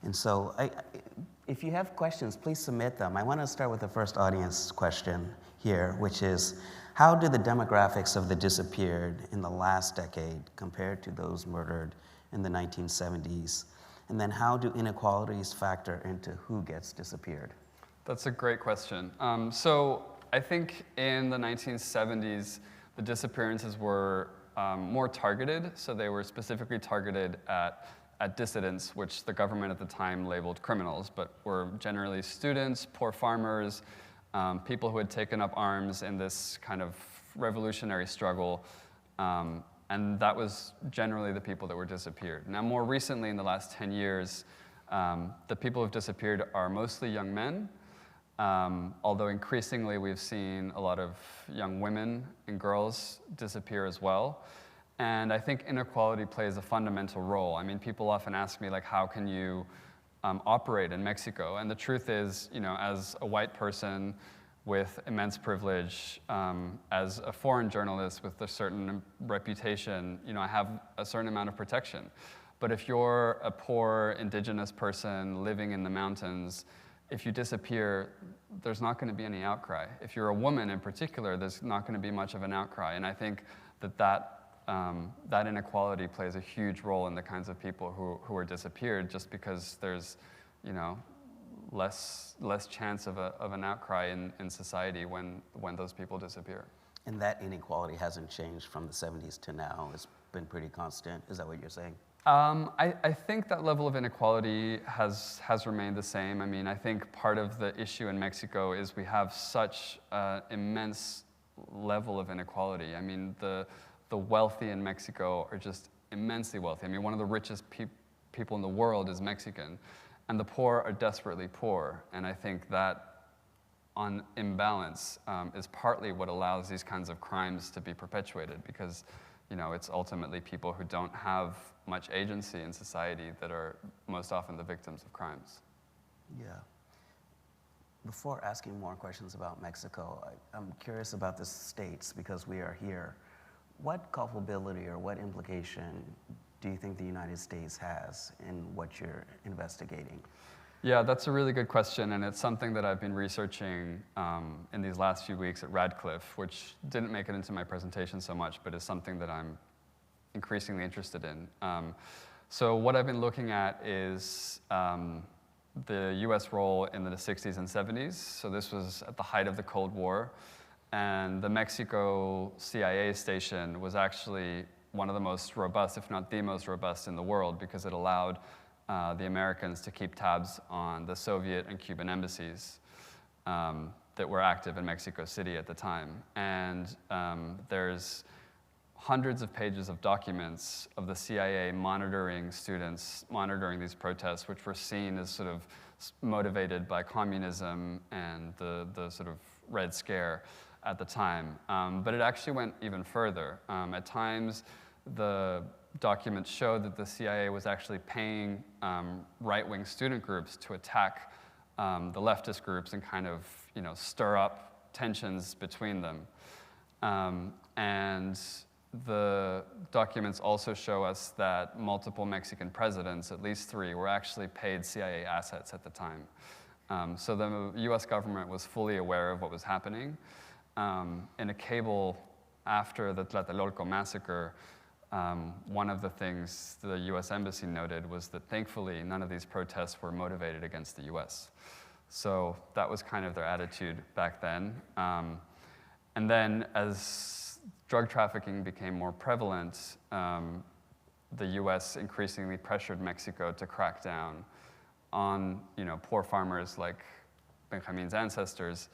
And so if you have questions, please submit them. I want to start with the first audience question here, which is, how do the demographics of the disappeared in the last decade compare to those murdered in the 1970s? And then how do inequalities factor into who gets disappeared? That's a great question. So I think in the 1970s, the disappearances were more targeted. So they were specifically targeted at dissidents, which the government at the time labeled criminals, but were generally students, poor farmers, people who had taken up arms in this kind of revolutionary struggle. And that was generally the people that were disappeared. Now, more recently, in the last 10 years, the people who have disappeared are mostly young men, although increasingly we've seen a lot of young women and girls disappear as well. And I think inequality plays a fundamental role. I mean, people often ask me, like, how can you operate in Mexico? And the truth is, you know, as a white person with immense privilege, as a foreign journalist with a certain reputation, you know, I have a certain amount of protection. But if you're a poor indigenous person living in the mountains, if you disappear, there's not going to be any outcry. If you're a woman in particular, there's not going to be much of an outcry. And I think that inequality plays a huge role in the kinds of people who are disappeared, just because there's, you know, less chance of an outcry in society when those people disappear. And that inequality hasn't changed from the 70s to now. It's been pretty constant. Is that what you're saying? I think that level of inequality has remained the same. I mean, I think part of the issue in Mexico is we have such immense level of inequality. I mean, the wealthy in Mexico are just immensely wealthy. I mean, one of the richest people in the world is Mexican, and the poor are desperately poor. And I think that imbalance is partly what allows these kinds of crimes to be perpetuated, because, you know, it's ultimately people who don't have much agency in society that are most often the victims of crimes. Yeah. Before asking more questions about Mexico, I'm curious about the states, because we are here. What culpability or what implication do you think the United States has in what you're investigating? Yeah, that's a really good question, and it's something that I've been researching in these last few weeks at Radcliffe, which didn't make it into my presentation so much, but is something that I'm increasingly interested in. So what I've been looking at is the US role in the 60s and 70s. So this was at the height of the Cold War, and the Mexico CIA station was actually one of the most robust, if not the most robust in the world, because it allowed the Americans to keep tabs on the Soviet and Cuban embassies that were active in Mexico City at the time. And there's hundreds of pages of documents of the CIA monitoring students, monitoring these protests, which were seen as sort of motivated by communism and the sort of Red Scare at the time. But it actually went even further. At times, the documents showed that the CIA was actually paying right-wing student groups to attack the leftist groups and kind of, you know, stir up tensions between them. And the documents also show us that multiple Mexican presidents, at least 3, were actually paid CIA assets at the time. So the US government was fully aware of what was happening. In a cable after the Tlatelolco massacre, one of the things the US Embassy noted was that thankfully none of these protests were motivated against the US. So that was kind of their attitude back then. And then as drug trafficking became more prevalent, the US increasingly pressured Mexico to crack down on, you know, poor farmers like Benjamin's ancestors.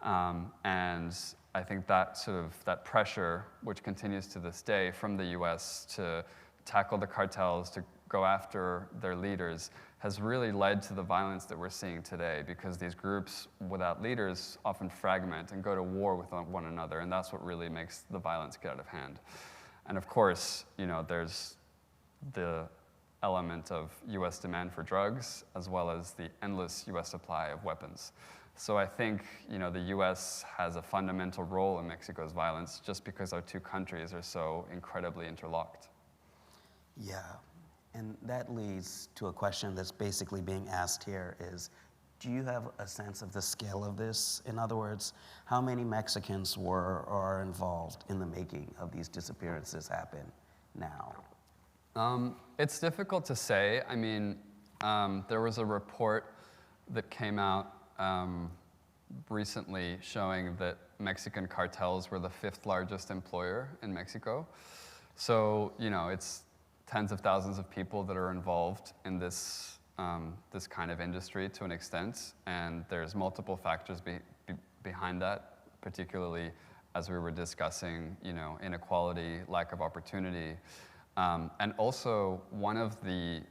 And I think that pressure, which continues to this day from the US to tackle the cartels, to go after their leaders, has really led to the violence that we're seeing today, because these groups without leaders often fragment and go to war with one another, and that's what really makes the violence get out of hand. And of course, you know, there's the element of US demand for drugs, as well as the endless US supply of weapons. So I think the U.S. has a fundamental role in Mexico's violence just because our two countries are so incredibly interlocked. Yeah, and that leads to a question that's basically being asked here is, do you have a sense of the scale of this? In other words, how many Mexicans were or are involved in the making of these disappearances happen now? It's difficult to say. I mean, there was a report that came out recently showing that Mexican cartels were the 5th largest employer in Mexico. So, it's tens of thousands of people that are involved in this kind of industry to an extent, and there's multiple factors behind that, particularly as we were discussing, inequality, lack of opportunity. And also, one of the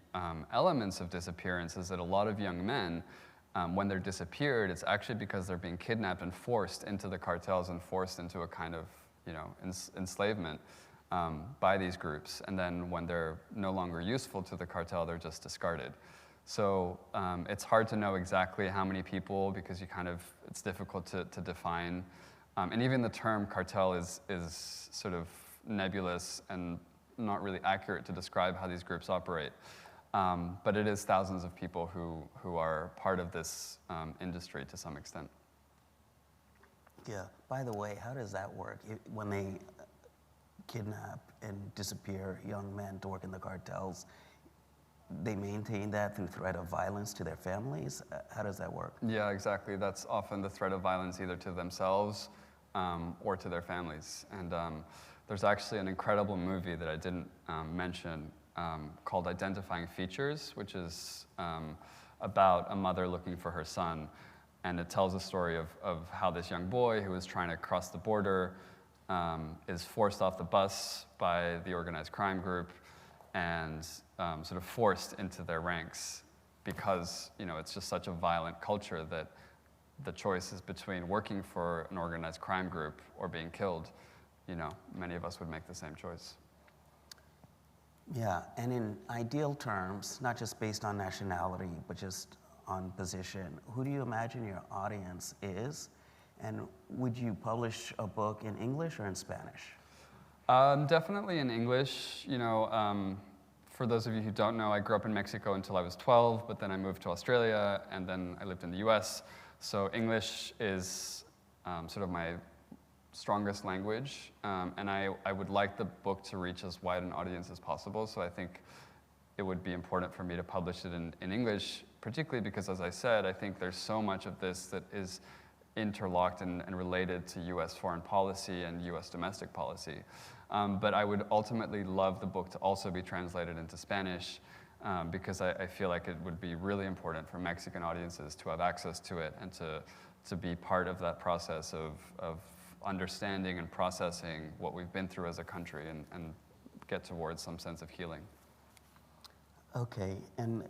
elements of disappearance is that a lot of young men, when they're disappeared, it's actually because they're being kidnapped and forced into the cartels and forced into a kind of, enslavement by these groups. And then when they're no longer useful to the cartel, they're just discarded. So it's hard to know exactly how many people because it's difficult to define. And even the term cartel is sort of nebulous and not really accurate to describe how these groups operate. But it is thousands of people who are part of this industry to some extent. Yeah, by the way, how does that work? When they kidnap and disappear young men to work in the cartels, they maintain that through threat of violence to their families? How does that work? Yeah, exactly. That's often the threat of violence either to themselves or to their families. And there's actually an incredible movie that I didn't mention called Identifying Features, which is about a mother looking for her son. And it tells a story of how this young boy who is trying to cross the border is forced off the bus by the organized crime group and sort of forced into their ranks because it's just such a violent culture that the choice is between working for an organized crime group or being killed. Many of us would make the same choice. Yeah, and in ideal terms, not just based on nationality, but just on position, who do you imagine your audience is? And would you publish a book in English or in Spanish? Definitely in English. For those of you who don't know, I grew up in Mexico until I was 12, but then I moved to Australia, and then I lived in the US. So English is sort of my strongest language, and I would like the book to reach as wide an audience as possible, so I think it would be important for me to publish it in English, particularly because, as I said, I think there's so much of this that is interlocked and related to US foreign policy and US domestic policy. But I would ultimately love the book to also be translated into Spanish because I feel like it would be really important for Mexican audiences to have access to it and to be part of that process of understanding and processing what we've been through as a country and get towards some sense of healing. Okay, and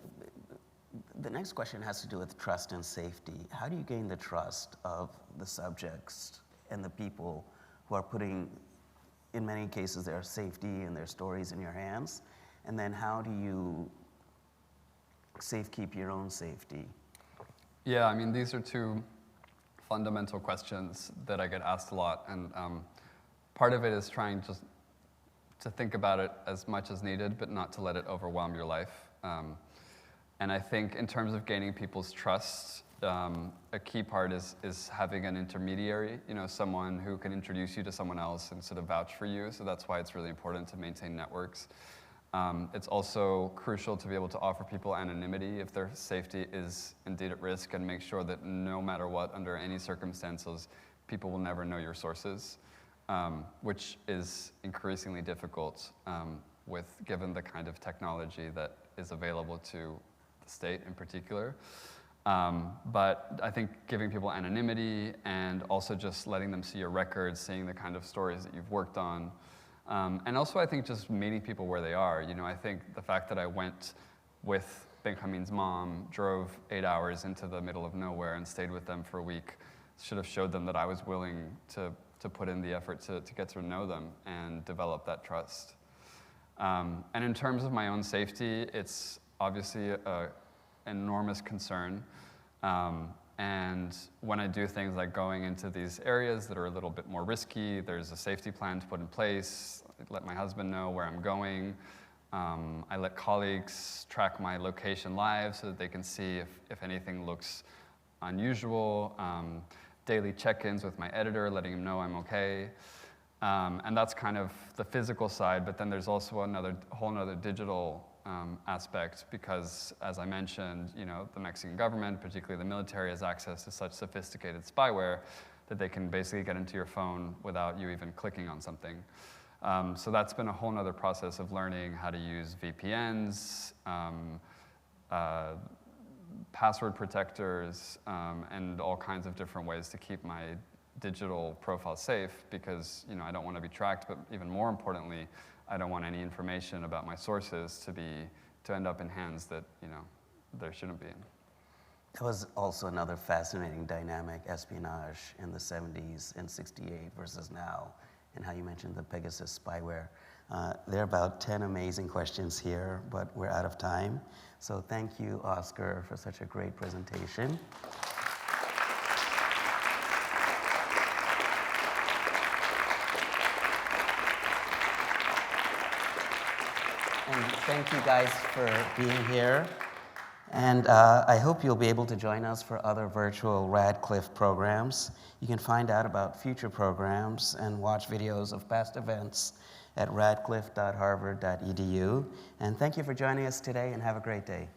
the next question has to do with trust and safety. How do you gain the trust of the subjects and the people who are putting, in many cases, their safety and their stories in your hands? And then how do you safekeep your own safety? Yeah, I mean, these are two fundamental questions that I get asked a lot. And part of it is trying just to think about it as much as needed, but not to let it overwhelm your life. And I think in terms of gaining people's trust, a key part is having an intermediary, someone who can introduce you to someone else and sort of vouch for you. So that's why it's really important to maintain networks. It's also crucial to be able to offer people anonymity if their safety is indeed at risk, and make sure that no matter what, under any circumstances, people will never know your sources, which is increasingly difficult given the kind of technology that is available to the state in particular. But I think giving people anonymity and also just letting them see your records, seeing the kind of stories that you've worked on. And also I think just meeting people where they are. I think the fact that I went with Benjamin's mom, drove 8 hours into the middle of nowhere and stayed with them for a week should have showed them that I was willing to put in the effort to get to know them and develop that trust. And in terms of my own safety, it's obviously an enormous concern. And when I do things like going into these areas that are a little bit more risky, there's a safety plan to put in place. I let my husband know where I'm going. I let colleagues track my location live so that they can see if anything looks unusual. Daily check-ins with my editor, letting him know I'm okay. And that's kind of the physical side, but then there's also whole another digital aspect, because as I mentioned, the Mexican government, particularly the military, has access to such sophisticated spyware that they can basically get into your phone without you even clicking on something. So that's been a whole nother process of learning how to use VPNs, password protectors, and all kinds of different ways to keep my digital profile safe, because I don't want to be tracked, but even more importantly, I don't want any information about my sources to end up in hands that there shouldn't be in. That was also another fascinating dynamic, espionage in the 70s and 68 versus now, and how you mentioned the Pegasus spyware. There are about 10 amazing questions here, but we're out of time. So thank you, Oscar, for such a great presentation. And thank you guys for being here. And I hope you'll be able to join us for other virtual Radcliffe programs. You can find out about future programs and watch videos of past events at radcliffe.harvard.edu. And thank you for joining us today, and have a great day.